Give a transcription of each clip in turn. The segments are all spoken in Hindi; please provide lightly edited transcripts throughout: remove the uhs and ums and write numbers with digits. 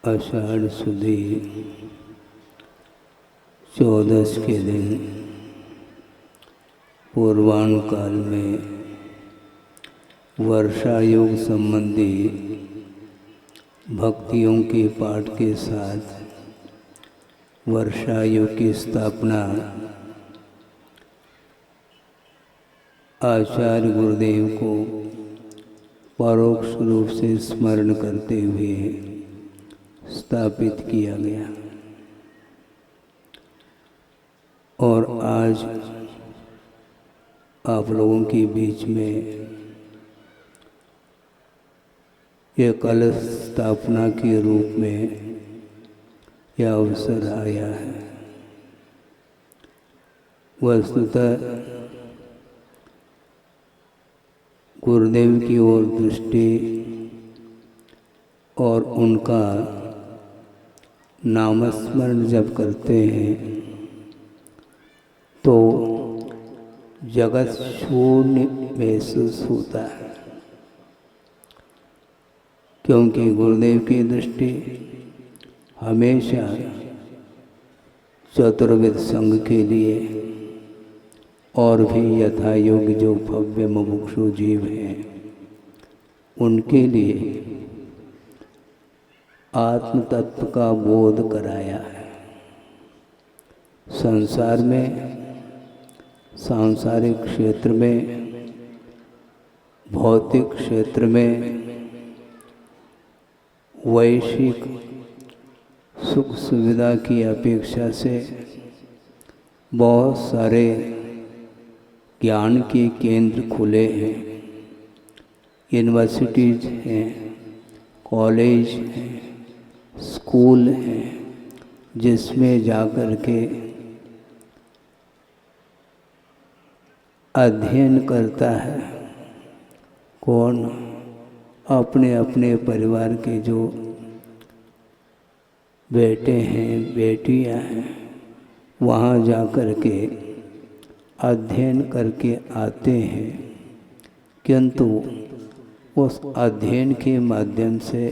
आषाढ़ सुदी 14 के दिन पूर्वाह्न काल में वर्षा योग संबंधी भक्तियों के पाठ के साथ वर्षा योग की स्थापना आचार्य गुरुदेव को परोक्ष रूप से स्मरण करते हुए स्थापित किया गया। और आज आप लोगों के बीच में यह कलश स्थापना के रूप में यह अवसर आया है। वस्तुतः गुरुदेव की ओर दृष्टि और उनका नामस्मरण जब करते हैं तो जगत शून्य महसूस होता है, क्योंकि गुरुदेव की दृष्टि हमेशा चतुर्विध संघ के लिए और भी यथा योग्य जो भव्य मुमुक्षु जीव हैं उनके लिए आत्म तत्व का बोध कराया है। संसार में, सांसारिक क्षेत्र में, भौतिक क्षेत्र में वैश्विक सुख सुविधा की अपेक्षा से बहुत सारे ज्ञान के केंद्र खुले हैं, यूनिवर्सिटीज हैं, कॉलेज हैं, स्कूल हैं, जिसमें जाकर के अध्ययन करता है कौन? अपने अपने परिवार के जो बेटे हैं, बेटियां हैं, वहाँ जाकर के अध्ययन करके आते हैं, किंतु उस अध्ययन के माध्यम से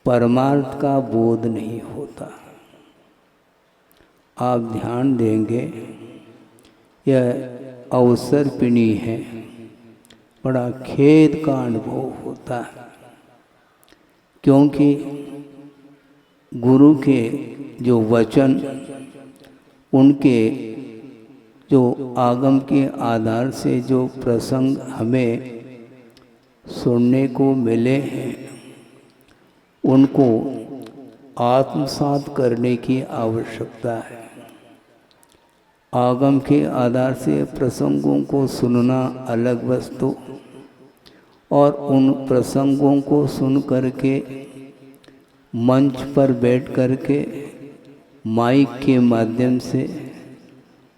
परमार्थ का बोध नहीं होता। आप ध्यान देंगे, यह अवसर्पिणी है, बड़ा खेद का अनुभव होता है, क्योंकि गुरु के जो वचन, उनके जो आगम के आधार से जो प्रसंग हमें सुनने को मिले हैं, उनको आत्मसात करने की आवश्यकता है। आगम के आधार से प्रसंगों को सुनना अलग वस्तु, और उन प्रसंगों को सुन करके मंच पर बैठ करके माइक के माध्यम से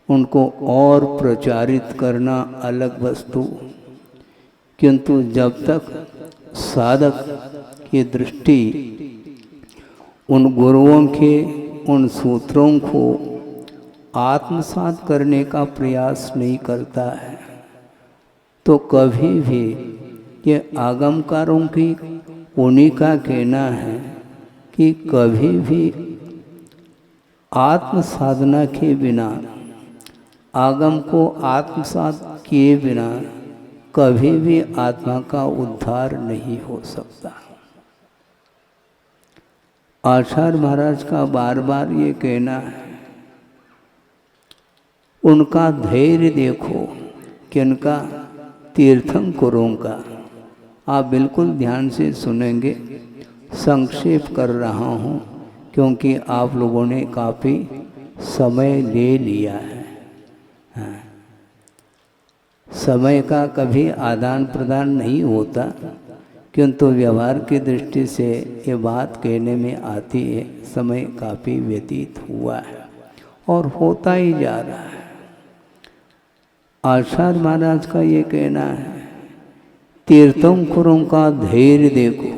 उनको और प्रचारित करना अलग वस्तु। किंतु जब तक साधक की दृष्टि उन गुरुओं के उन सूत्रों को आत्मसात करने का प्रयास नहीं करता है, तो कभी भी ये आगमकारों की उन्हीं का कहना है कि कभी भी आत्म साधना के बिना, आगम को आत्मसात किए बिना कभी भी आत्मा का उद्धार नहीं हो सकता। आचार्य महाराज का बार बार ये कहना है, उनका धैर्य देखो, किनका? तीर्थंकरों का। आप बिल्कुल ध्यान से सुनेंगे, संक्षेप कर रहा हूँ क्योंकि आप लोगों ने काफ़ी समय ले लिया है। हाँ। समय का कभी आदान प्रदान नहीं होता, किंतु व्यवहार की दृष्टि से ये बात कहने में आती है। समय काफ़ी व्यतीत हुआ है और होता ही जा रहा है। आचार्य महाराज का ये कहना है, तीर्थंकरों का धैर्य देखो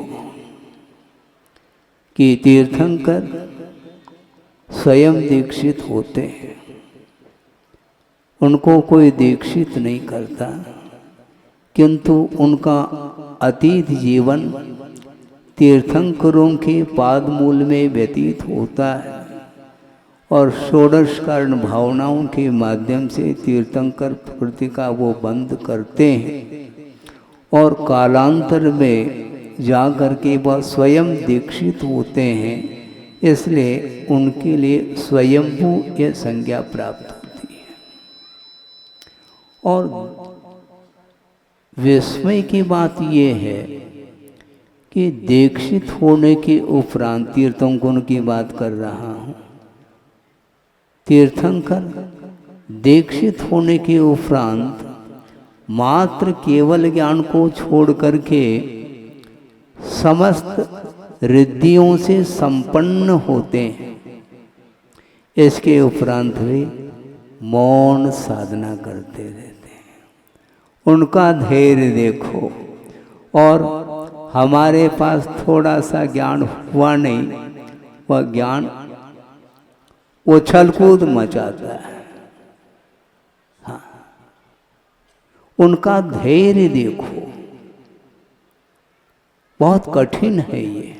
कि तीर्थंकर स्वयं दीक्षित होते हैं, उनको कोई दीक्षित नहीं करता, किंतु उनका अतीत जीवन तीर्थंकरों के पादमूल में व्यतीत होता है और षोडश कारण भावनाओं के माध्यम से तीर्थंकर प्रकृति का वो बंद करते हैं और कालांतर में जाकर के वह स्वयं दीक्षित होते हैं, इसलिए उनके लिए स्वयंभू यह संज्ञा प्राप्त होती है। और विस्मय की बात यह है कि दीक्षित होने के उपरांत, तीर्थंकरों की बात कर रहा हूँ, तीर्थंकर दीक्षित होने के उपरांत मात्र केवल ज्ञान को छोड़ करके समस्त रिद्धियों से संपन्न होते हैं। इसके उपरांत वे मौन साधना करते रहते हैं। उनका धैर्य देखो। और हमारे पास थोड़ा सा ज्ञान हुआ नहीं, वह ज्ञान उछल कूद मचाता है। हाँ, उनका धैर्य देखो, बहुत कठिन है ये।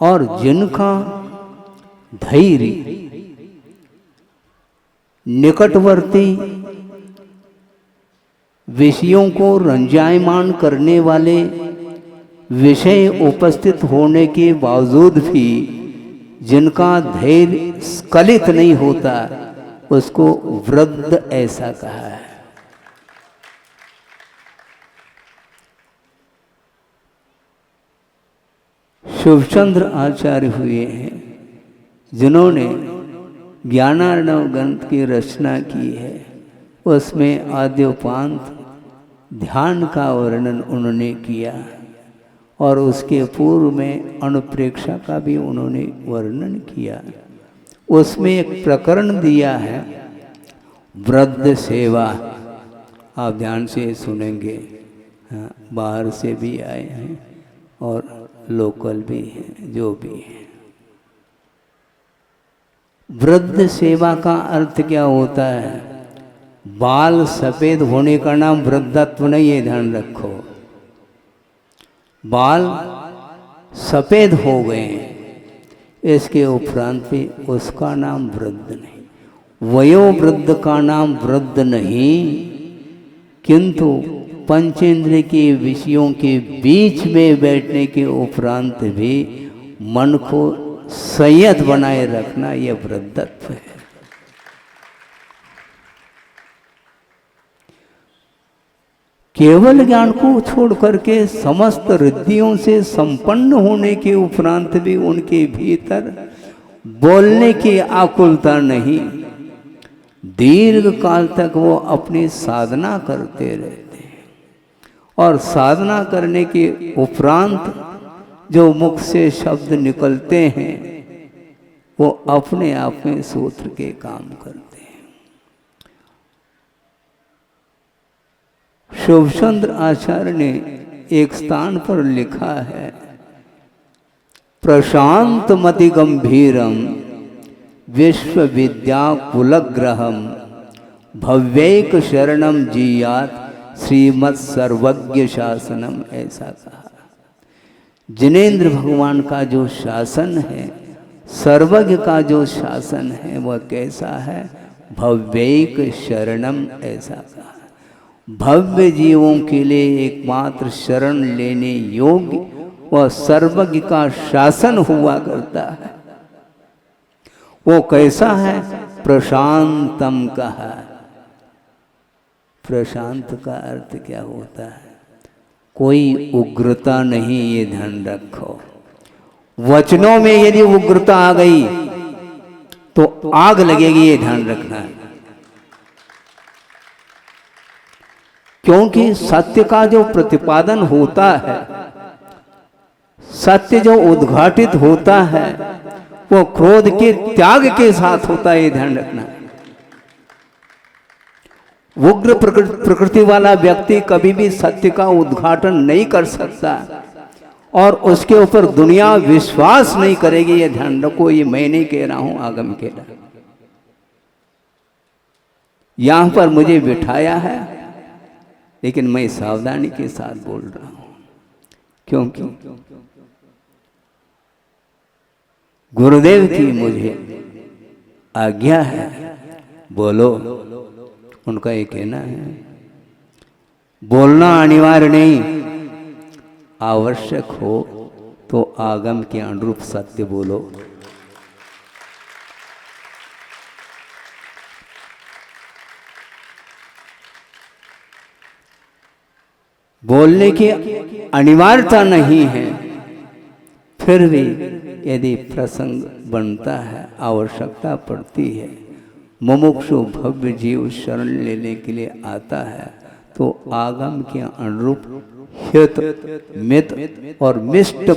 और जिनका धैर्य निकटवर्ती विषयों को रंजायमान करने वाले विषय उपस्थित होने के बावजूद भी जिनका धैर्य स्खलित नहीं होता, उसको वृद्ध ऐसा कहा है। शुभचंद्र आचार्य हुए हैं जिन्होंने ज्ञानार्णव ग्रंथ की रचना की है। उसमें आद्योपांत ध्यान का वर्णन उन्होंने किया और उसके पूर्व में अनुप्रेक्षा का भी उन्होंने वर्णन किया। उसमें एक प्रकरण दिया है वृद्ध सेवा। आप ध्यान से सुनेंगे, हाँ, बाहर से भी आए हैं और लोकल भी हैं, जो भी है। वृद्ध सेवा का अर्थ क्या होता है? बाल सफेद होने का नाम वृद्धत्व नहीं है, ध्यान रखो। बाल सफेद हो गए, इसके उपरांत भी उसका नाम वृद्ध नहीं। वयोवृद्ध का नाम वृद्ध नहीं, किंतु पंचेंद्रिय के विषयों के बीच में बैठने के उपरांत भी मन को संयत बनाए रखना, यह वृद्धत्व है। केवल ज्ञान को छोड़ करके समस्त रिद्धियों से संपन्न होने के उपरांत भी उनके भीतर बोलने की आकुलता नहीं, दीर्घ काल तक वो अपनी साधना करते रहते हैं। और साधना करने के उपरांत जो मुख से शब्द निकलते हैं वो अपने आप में सूत्र के काम करते हैं। शुभचंद्र आचार्य ने एक स्थान पर लिखा है, प्रशांत मति गंभीरम विश्व विद्या कुलग्रहम भव्यैक शरणम जीयात श्रीमत् सर्वज्ञ शासनम, ऐसा कहा। जिनेंद्र भगवान का जो शासन है, सर्वज्ञ का जो शासन है, वह कैसा है? भव्यैक शरणम, ऐसा कहा। भव्य जीवों के लिए एकमात्र शरण लेने योग्य वह सर्वज्ञ का शासन हुआ करता है। वो कैसा है? प्रशांतम कहा। प्रशांत का अर्थ क्या होता है? कोई उग्रता नहीं, ये ध्यान रखो। वचनों में यदि उग्रता आ गई तो आग लगेगी, ये ध्यान रखना है। क्योंकि सत्य का जो प्रतिपादन होता है, सत्य जो उद्घाटित होता है, वो क्रोध के त्याग के साथ होता है, ये ध्यान रखना। उग्र प्रकृति वाला व्यक्ति कभी भी सत्य का उद्घाटन नहीं कर सकता और उसके ऊपर दुनिया विश्वास नहीं करेगी, ये ध्यान रखो। ये मैं नहीं कह रहा हूं, आगम कह रहा है। यहां पर मुझे बिठाया है, लेकिन मैं सावधानी के साथ बोल रहा हूं। क्योंकि गुरुदेव की मुझे आज्ञा है, बोलो। उनका ये कहना है, बोलना अनिवार्य नहीं, आवश्यक हो तो आगम के अनुरूप सत्य बोलो। बोलने की अनिवार्यता नहीं है, फिर भी यदि प्रसंग बनता है, आवश्यकता पड़ती है, मुमुक्षु भव्य जीव शरण लेने के लिए आता है, तो आगम के अनुरूप हित मित और मिष्ट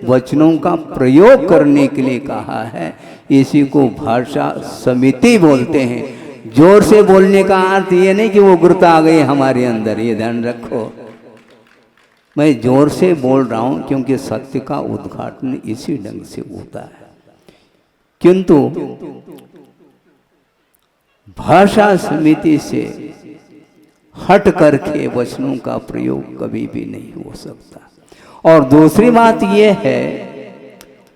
वचनों का प्रयोग करने के लिए कहा है। इसी को भाषा समिति बोलते हैं। जोर से बोलने का अर्थ ये नहीं कि वो उग्रता आ गई हमारे अंदर, ये ध्यान रखो। मैं जोर से बोल रहा हूं क्योंकि सत्य का उद्घाटन इसी ढंग से होता है, किंतु भाषा समिति से हट करके वचनों का प्रयोग कभी भी नहीं हो सकता। और दूसरी बात यह है,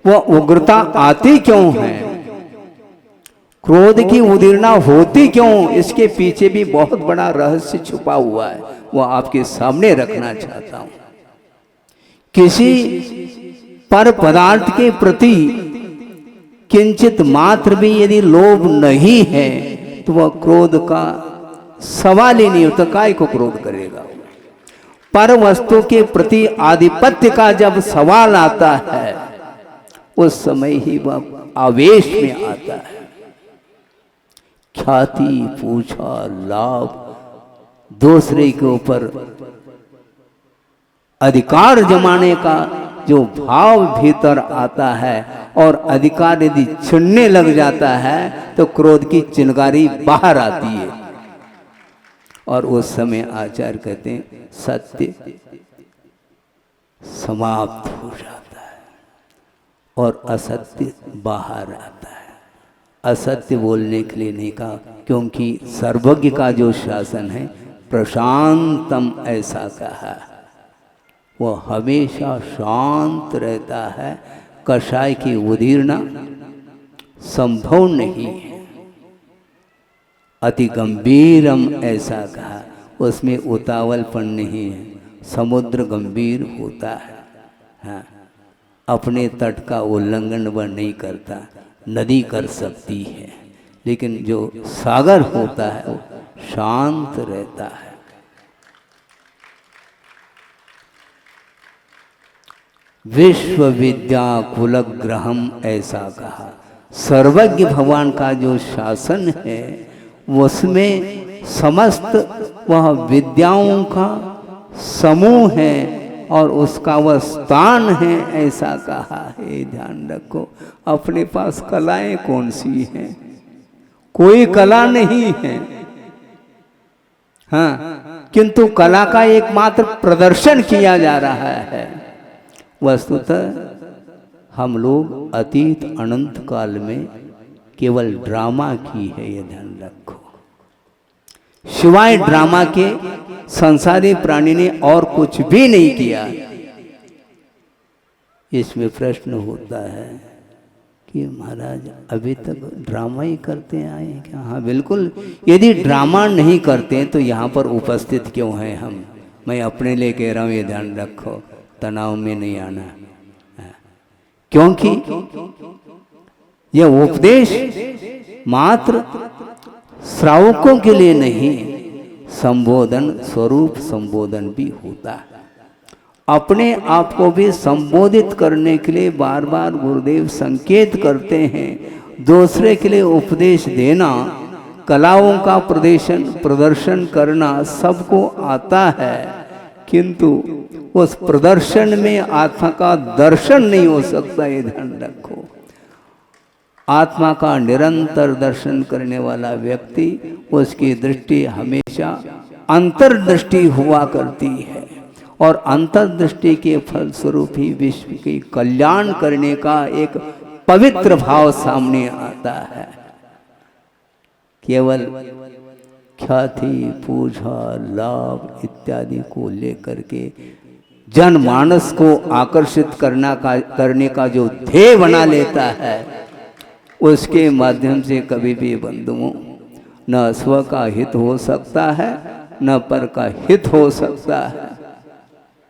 वह उग्रता आती क्यों है, क्रोध की उदीर्णा होती क्यों, इसके पीछे भी बहुत बड़ा रहस्य छुपा हुआ है, वह आपके सामने रखना चाहता हूं। किसी पर पदार्थ के प्रति किंचित मात्र भी यदि लोभ नहीं है तो वह क्रोध का सवाल ही नहीं होता। काय को क्रोध करेगा। पर वस्तु के प्रति आधिपत्य का जब सवाल आता है, उस समय ही वह आवेश में आता है। ख्याति, पूछा, लाभ, दूसरे के ऊपर अधिकार जमाने का जो भाव भीतर आता है और अधिकार यदि छिड़ने लग जाता है तो क्रोध की चिंगारी बाहर आती है। और उस समय आचार्य कहते हैं सत्य समाप्त हो जाता है और असत्य बाहर आता है। असत्य बोलने के लिए नहीं कहा, क्योंकि सर्वज्ञ का जो शासन है प्रशांतम ऐसा कहा, वह हमेशा शांत रहता है। कषाय की उदीर्णा संभव नहीं है। अति गंभीरम ऐसा कहा, उसमें उतावलपन नहीं है। समुद्र गंभीर होता है, हाँ, अपने तट का उल्लंघन वह नहीं करता। नदी कर सकती है, लेकिन जो सागर होता है वो शांत रहता है। विश्व विद्या कुलग्रहम ऐसा कहा। सर्वज्ञ भगवान का जो शासन है उसमें समस्त वह विद्याओं का समूह है और उसका वह स्थान है, ऐसा कहा है। ध्यान रखो, अपने पास कलाएं कौन सी हैं? कोई कला नहीं है, हाँ, किंतु कला का एकमात्र प्रदर्शन किया जा रहा है। वस्तुतः हम लोग अतीत अनंत काल में केवल ड्रामा की है, ये ध्यान रखो। सिवाय ड्रामा के संसारी प्राणी ने और कुछ भी नहीं किया। इसमें प्रश्न होता है कि महाराज अभी तक ड्रामा ही करते आए हैं क्या? हाँ बिल्कुल, यदि ड्रामा नहीं करते तो यहाँ पर उपस्थित क्यों हैं हम? मैं अपने लिए कह रहा हूँ, ये ध्यान रखो, तनाव में नहीं आना, क्योंकि यह उपदेश मात्र श्रावकों के लिए नहीं, संबोधन स्वरूप संबोधन भी होता है। अपने आप को भी संबोधित करने के लिए बार बार गुरुदेव संकेत करते हैं। दूसरे के लिए उपदेश देना, कलाओं का प्रदर्शन करना सबको आता है, किंतु उस प्रदर्शन में आत्मा का दर्शन नहीं हो सकता, ये ध्यान रखो। आत्मा का निरंतर दर्शन करने वाला व्यक्ति, उसकी दृष्टि हमेशा अंतर्दृष्टि हुआ करती है और अंतर्दृष्टि के फलस्वरूप ही विश्व के कल्याण करने का एक पवित्र भाव सामने आता है। केवल ख्याति, पूजा, लाभ इत्यादि को लेकर के जनमानस को आकर्षित करने का जो ध्येय बना लेता है, उसके माध्यम से कभी भी बंधुओं न स्व का हित हो सकता है न पर का हित हो सकता है।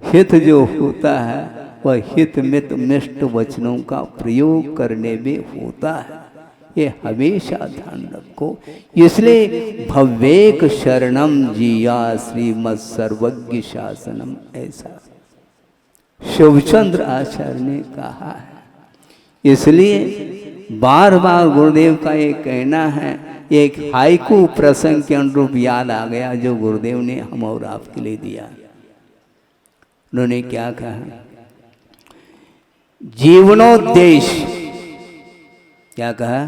हित जो होता है वह हित मित मिष्ट वचनों का प्रयोग करने में होता है, ये हमेशा ध्यान रखो। इसलिए भव्येक शरणम जिया श्रीमत् सर्वज्ञ शासनम, ऐसा शिवचंद्र आचार्य ने कहा है। इसलिए बार बार गुरुदेव का ये कहना है, एक हाइकू प्रसंग के अनुरूप याद आ गया जो गुरुदेव ने हम और आपके लिए दिया। उन्होंने क्या कहा? जीवनोद्देश्य, क्या कहा?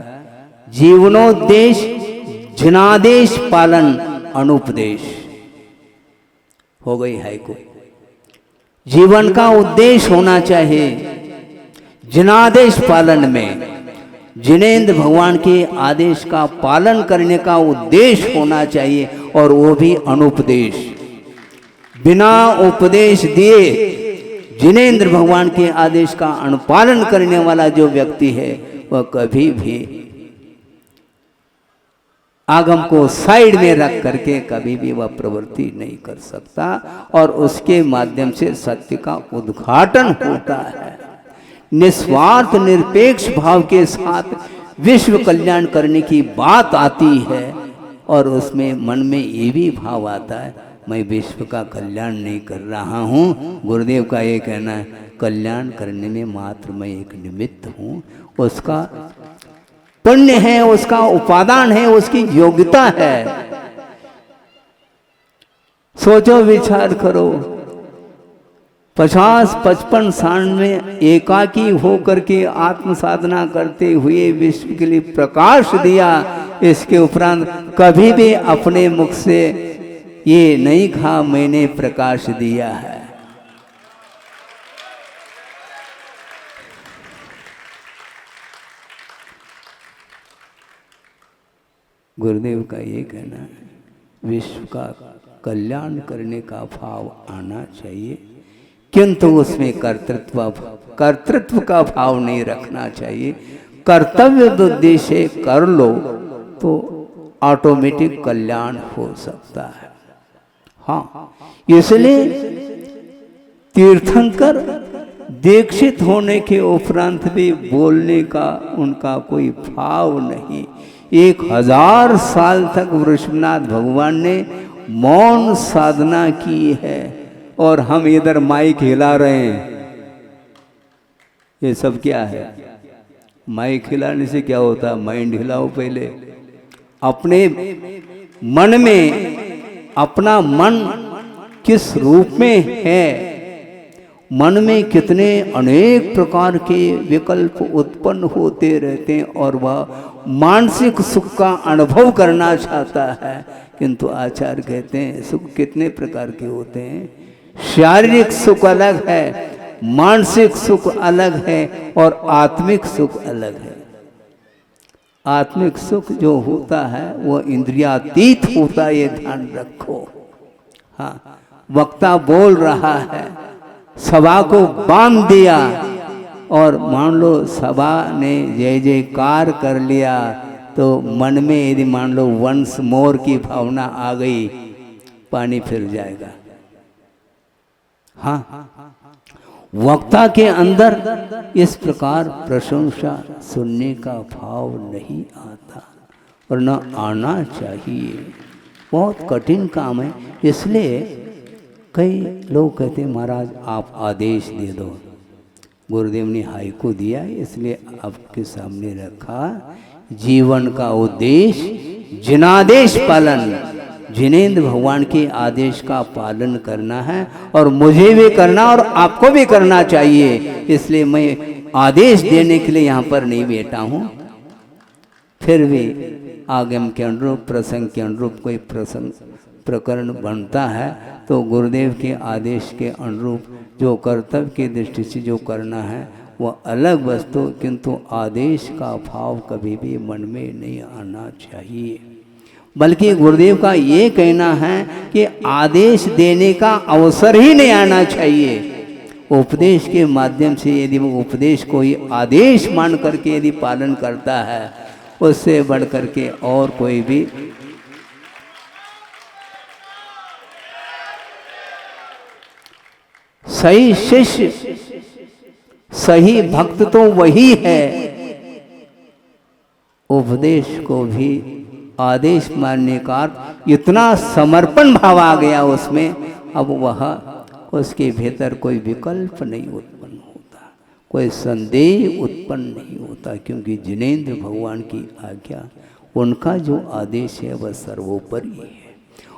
जीवनोद्देश्य जनादेश पालन अनुपदेश। हो गई हाइकू। जीवन का उद्देश्य होना चाहिए जनादेश पालन में, जिनेंद्र भगवान के आदेश का पालन करने का उद्देश्य होना चाहिए, और वो भी अनुपदेश। बिना उपदेश दिए जिनेंद्र भगवान के आदेश का अनुपालन करने वाला जो व्यक्ति है वह कभी भी आगम को साइड में रख करके कभी भी वह प्रवृत्ति नहीं कर सकता, और उसके माध्यम से सत्य का उद्घाटन होता है। निस्वार्थ निरपेक्ष भाव के साथ विश्व कल्याण करने की बात आती है, और उसमें मन में ये भी भाव आता है मैं विश्व का कल्याण नहीं कर रहा हूँ। गुरुदेव का ये कहना है कल्याण करने में मात्र मैं एक निमित्त हूँ। उसका पुण्य है, उसका उपादान है, उसकी योग्यता है। सोचो, विचार करो, 50-55 साल में एकाकी होकर के आत्म साधना करते हुए विश्व के लिए प्रकाश दिया। इसके उपरांत कभी भी अपने मुख से ये नहीं कहा मैंने प्रकाश दिया है। गुरुदेव का ये कहना है विश्व का कल्याण करने का भाव आना चाहिए, किंतु उसमें कर्तृत्व का भाव नहीं रखना चाहिए। कर्तव्य बुद्धि से कर लो तो ऑटोमेटिक कल्याण हो सकता है। हाँ, इसलिए तीर्थंकर दीक्षित होने के उपरांत भी बोलने का उनका कोई भाव नहीं। 1000 साल तक वृषभनाथ भगवान ने मौन साधना की है, और हम इधर माइक हिला रहे हैं। ये सब क्या है? माइक हिलाने से क्या होता है? माइंड हिलाओ पहले। अपने मन में, अपना मन किस रूप में है, मन में कितने अनेक प्रकार के विकल्प उत्पन्न होते रहते हैं, और वह मानसिक सुख का अनुभव करना चाहता है। किंतु आचार्य कहते हैं सुख कितने प्रकार के होते हैं। शारीरिक सुख अलग है, मानसिक सुख अलग है, और आत्मिक सुख अलग है। आत्मिक सुख जो होता है वह इंद्रियातीत होता है, ये ध्यान रखो। हाँ, वक्ता बोल रहा है, सभा को बांध दिया, और मान लो सभा ने जय जयकार कर लिया, तो मन में यदि मान लो वंस मोर की भावना आ गई, पानी फिर जाएगा। हाँ, वक्ता के अंदर इस प्रकार प्रशंसा सुनने का भाव नहीं आता, और न आना चाहिए। बहुत कठिन काम है। इसलिए कई लोग कहते हैं महाराज आप आदेश दे दो। गुरुदेव ने हाइकू दिया, इसलिए आपके सामने रखा। जीवन का उद्देश्य जनादेश पालन, जिनेंद्र भगवान के आदेश का पालन करना है, और मुझे भी करना और आपको भी करना चाहिए। इसलिए मैं आदेश देने के लिए यहाँ पर नहीं बैठा हूँ। फिर भी आगम के अनुरूप, प्रसंग के अनुरूप कोई प्रकरण बनता है तो गुरुदेव के आदेश के अनुरूप जो कर्तव्य की दृष्टि से जो करना है वह अलग वस्तु, किंतु आदेश का भाव कभी भी मन में नहीं आना चाहिए। बल्कि गुरुदेव का ये कहना है कि आदेश देने का अवसर ही नहीं आना चाहिए। उपदेश के माध्यम से यदि वो उपदेश को ही आदेश मान करके यदि पालन करता है, उससे बढ़ करके और कोई भी सही शिष्य सही भक्त तो वही है। उपदेश को भी आदेश मानने का इतना समर्पण भाव आ गया उसमें, अब वह उसके भीतर कोई विकल्प नहीं उत्पन्न होता, कोई संदेह उत्पन्न नहीं होता, क्योंकि जिनेंद्र भगवान की आज्ञा, उनका जो आदेश है वह सर्वोपरि है।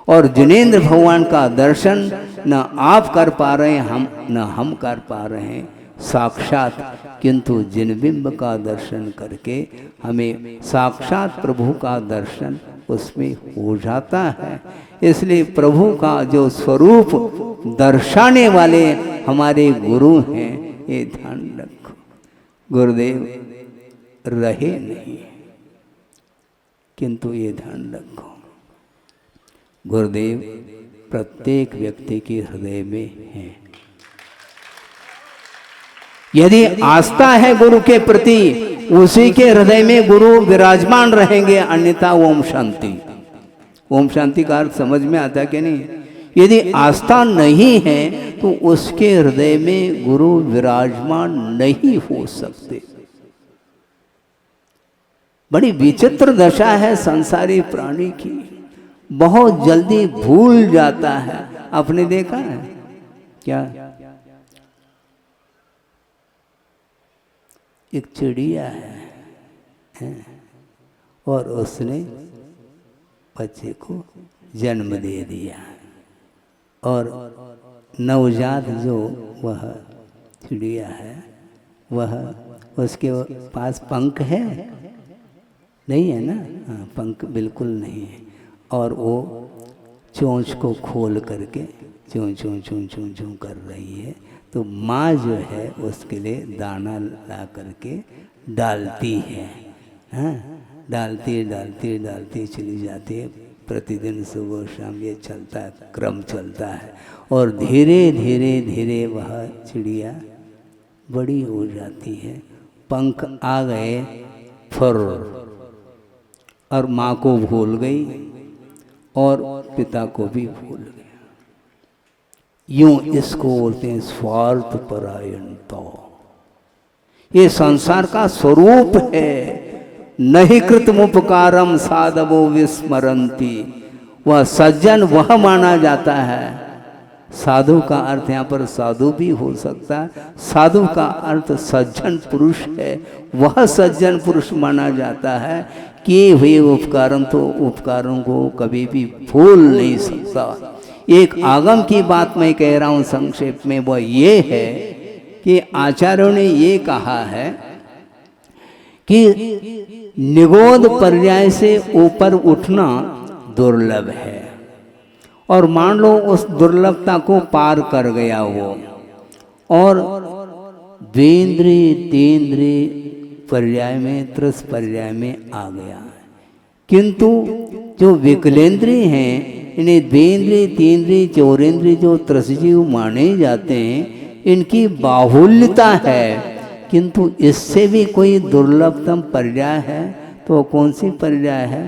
और जिनेंद्र भगवान का दर्शन न आप कर पा रहे हैं, न हम कर पा रहे हैं साक्षात, किंतु जिनबिंब का दर्शन करके हमें साक्षात प्रभु का दर्शन उसमें हो जाता है। इसलिए प्रभु का जो स्वरूप दर्शाने वाले हमारे गुरु हैं, ये ध्यान रखो। गुरुदेव रहे नहीं, किंतु ये ध्यान रखो, गुरुदेव प्रत्येक व्यक्ति के हृदय में है। यदि आस्था है गुरु के प्रति, उसी के हृदय में गुरु विराजमान रहेंगे, अन्यथा ओम शांति। ओम शांति का अर्थ समझ में आता है कि नहीं? यदि आस्था नहीं है तो उसके हृदय में गुरु विराजमान नहीं हो सकते। बड़ी विचित्र दशा है संसारी प्राणी की, बहुत जल्दी भूल जाता है। आपने देखा है क्या? एक चिड़िया है और उसने बच्चे को जन्म दे दिया, और नवजात जो वह चिड़िया है वह, उसके पास पंख है नहीं है ना? हाँ, पंख बिल्कुल नहीं है, और वो चोंच को खोल करके चूं चूं चूं चूं चूं कर रही है। तो माँ जो है उसके लिए दाना ला करके डालती है, हाँ, डालती डालती डालती चली जाती है। प्रतिदिन सुबह शाम ये चलता है, क्रम चलता है, और धीरे धीरे धीरे वह चिड़िया बड़ी हो जाती है, पंख आ गए फुर, और माँ को भूल गई और पिता को भी भूल गया। यूं इसको बोलते हैं स्वार्थ परायणता। ये संसार का स्वरूप है। नहीं कृतमुपकारम साधवो विस्मरंती। वह सज्जन वह माना जाता है। साधु का अर्थ यहाँ पर साधु भी हो सकता है, साधु का अर्थ सज्जन पुरुष है। वह सज्जन पुरुष माना जाता है। किए हुए उपकारों को कभी भी भूल नहीं सकता। एक आगम की बात मैं कह रहा हूँ संक्षेप में, वह ये है कि आचार्यों ने ये कहा है कि निगोद पर्याय से ऊपर उठना दुर्लभ है, और मान लो उस दुर्लभता को पार कर गया वो, और द्वेंद्रीय तेंद्रीय पर्याय में त्रस पर्याय में आ गया। किंतु जो विकलेंद्रीय हैं, इन्हें द्वेंद्रीय तीन्द्रीय चौरेंद्रीय जो त्रसजीव माने जाते हैं, इनकी बाहुल्यता है। किंतु इससे भी कोई दुर्लभतम पर्याय है तो कौन सी पर्याय है?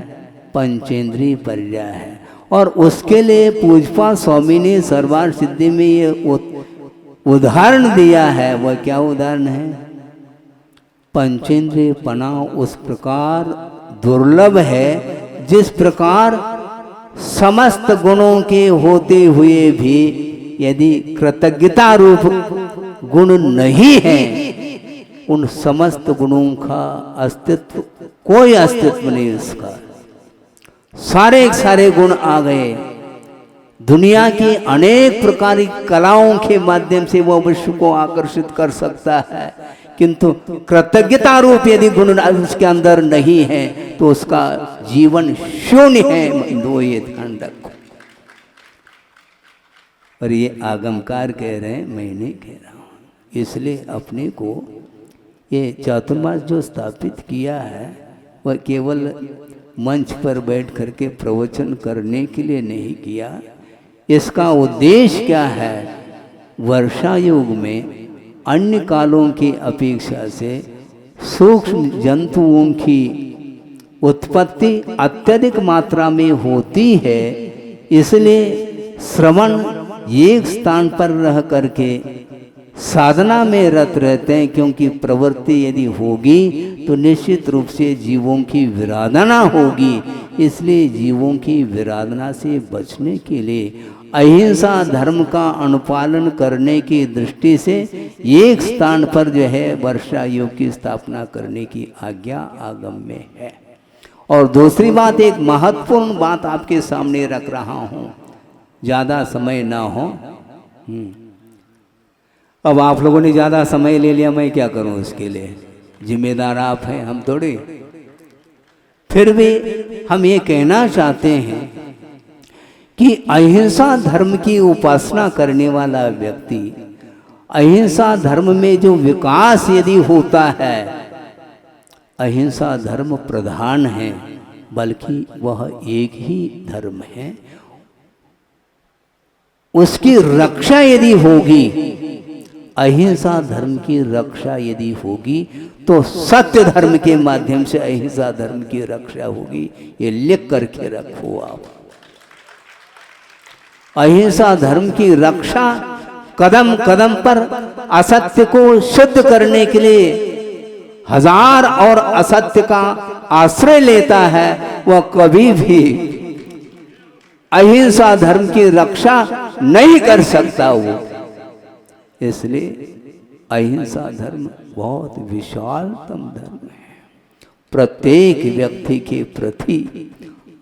पंचेंद्रीय पर्याय है। और उसके लिए पूजपा स्वामी ने सर्वार्थ सिद्धि में ये उदाहरण दिया है। वह क्या उदाहरण है? पंचेंद्रिय पना उस प्रकार दुर्लभ है जिस प्रकार समस्त गुणों के होते हुए भी यदि कृतज्ञता रूप गुण नहीं है, उन समस्त गुणों का अस्तित्व, कोई अस्तित्व नहीं उसका। सारे गुण आ गए। दुनिया की अनेक प्रकार की कलाओं के माध्यम से वो विश्व को आकर्षित कर सकता है, किंतु कृतज्ञता रूप यदि गुण उसके अंदर नहीं है तो उसका जीवन शून्य है। दो ये ध्यान रखो। और ये आगमकार कह रहे हैं, मैं नहीं कह रहा हूँ। इसलिए अपने को ये चातुर्मास जो स्थापित किया है वह केवल मंच पर बैठ करके प्रवचन करने के लिए नहीं किया। इसका उद्देश्य क्या है वर्षा युग में अन्य कालों की अपेक्षा से सूक्ष्म जंतुओं की उत्पत्ति अत्यधिक मात्रा में होती है। इसलिए श्रवण एक स्थान पर रह करके साधना में रत रहते हैं, क्योंकि प्रवृत्ति यदि होगी तो निश्चित रूप से जीवों की विराधना होगी। इसलिए जीवों की विराधना से बचने के लिए अहिंसा धर्म का अनुपालन करने की दृष्टि से एक स्थान पर जो है वर्षा योग की स्थापना करने की आज्ञा आगम में है। और दूसरी बात, एक महत्वपूर्ण बात आपके सामने रख रहा हूं, ज्यादा समय ना हो। अब आप लोगों ने ज्यादा समय ले लिया, मैं क्या करूं उसके लिए, जिम्मेदार आप हैं, हम थोड़ी। फिर भी हम ये कहना चाहते हैं कि अहिंसा धर्म की उपासना करने वाला व्यक्ति, अहिंसा धर्म में जो विकास यदि होता है, अहिंसा धर्म प्रधान है, बल्कि वह एक ही धर्म है, उसकी रक्षा यदि होगी, अहिंसा धर्म की रक्षा यदि होगी तो सत्य धर्म के माध्यम से अहिंसा धर्म की रक्षा होगी। ये लिख करके रखो आप। अहिंसा धर्म की रक्षा कदम कदम पर असत्य को शुद्ध करने के लिए हजार और असत्य का आश्रय लेता है, वह कभी भी अहिंसा धर्म की रक्षा नहीं कर सकता वो। इसलिए अहिंसा धर्म बहुत विशालतम धर्म है। प्रत्येक व्यक्ति के प्रति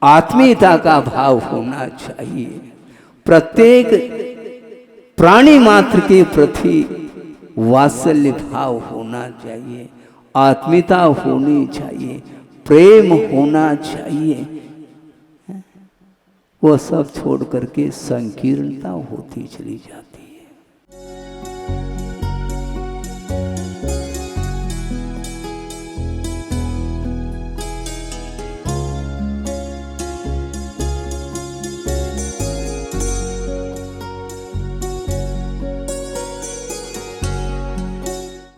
आत्मीयता का भाव होना चाहिए। प्रत्येक प्राणी मात्र के प्रति वात्सल्य भाव होना चाहिए, आत्मीयता होनी चाहिए, प्रेम होना चाहिए। वो सब छोड़ करके संकीर्णता होती चली जाती है।